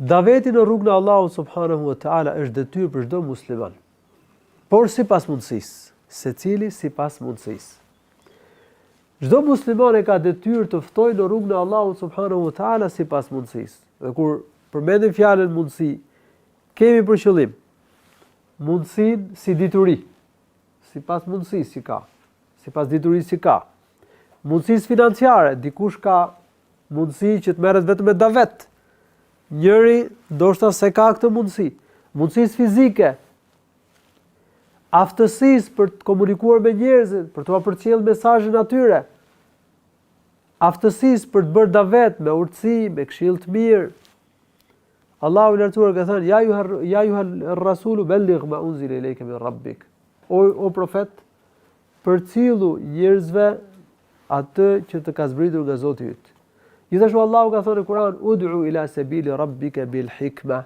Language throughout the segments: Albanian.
Daveti në rrugën e Allahut subhanahu wa taala është detyrë për çdo musliman. Por sipas mundësisë, secili sipas mundësisë. Çdo musliman e ka detyrë të ftojë në rrugën e Allahut subhanahu wa taala sipas mundësisë. Dhe kur përmendim fjalën mundësi, kemi për qëllim mundësinë si dituri, sipas mundësisë që ka, sipas diturisë që ka. Mundësisë financiare, dikush ka mundësi që të merret vetëm me davet. Njëri ndoshta se ka këtë mundësi. Mundësisë fizike, aftësisë për të komunikuar me njerëzit, për të përcjellë mesazhin atyre. Aftësisë për të bërë davet me urtësi, me këshill të mirë. Allahu i lartësuar ka thënë: "Ya ayyuha ar-rasulu balligh ma unzila ilayka min rabbik." O profet, përcjellu njerëzve atë që të ka zbritur nga Zoti yt. Gjithashtu Allahu ka thënë në Kur'an: "Ud'u ila sabili rabbika bil hikma."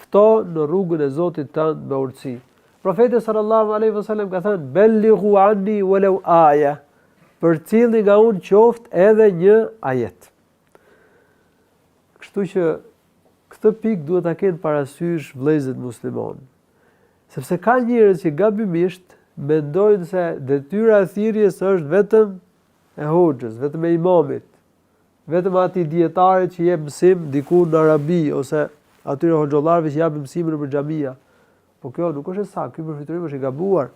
Fto në rrugën e Zotit tënd me urtësi. Profeti sallallahu alaihi wasallam ka thënë: "Bellighu anni walau aya." Përcjellni nga unë qoftë edhe një ajet. Kështu që këtë pikë duhet ta kenë parasysh vëllezërit musliman. Sepse ka njerëz që gabimisht mendojnë se detyra e thirrjes është vetëm e hoxhës, vetëm e imamit, vetëm atij dietarit që jep mësim diku në Arabi ose atyre hoxhollarëve që japin mësimin në xhamia. Po kjo nuk është e saktë, ky përfiturim është i gabuar.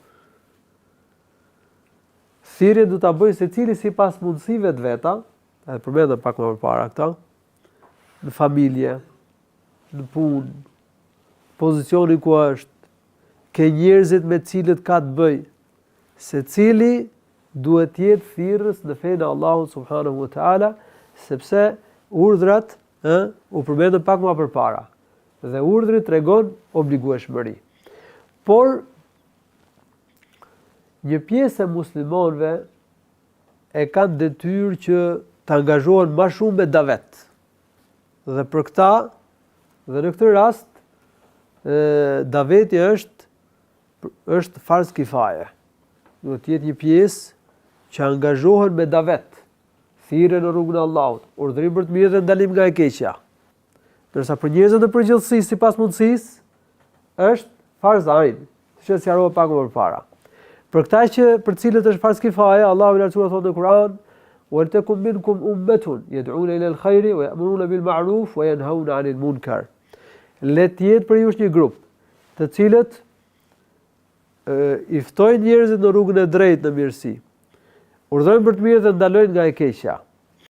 Thirrjen do ta bëjë secili sipas mundësive të veta, edhe përmendëm pak më përpara këta, në familje, në punë, pozicioni ku është, ke njerëzit me cilët ka të bëj. Secili duhet të jetë thirrës në fenë e Allahut subhanahu wa taala, sepse urdhrat u përmendën pak më përpara. Dhe urdhri tregon obligueshmëri. Por një pjesë e muslimanëve e kanë detyrë që të angazhohen më shumë me davet. Dhe për këta, dhe në këtë rast, daveti është farz kifaje. Duhet të jetë një pjesë që angazhohen me davet, thirrje në rrugën e Allahut, urdhërim për të mirë dhe ndalim nga e keqja. Ndërsa për njerëzit në përgjithësi sipas mundësisë është farz ain, siç e sqarova pak më përpara. Për këta që për cilët është farz kifaje, Allahu i lartësuar thotë në Kur'an: "Waltakum minkum ummatun yad'una ila al-khairi wa ya'muruna bil ma'ruf wa yanhauna 'anil munkar." Le të jetë për ju një grup, të cilët i ftojnë njerëzit në rrugën e drejtë në mirësi, urdhërojnë për të mirë dhe ndalojnë nga e keqja.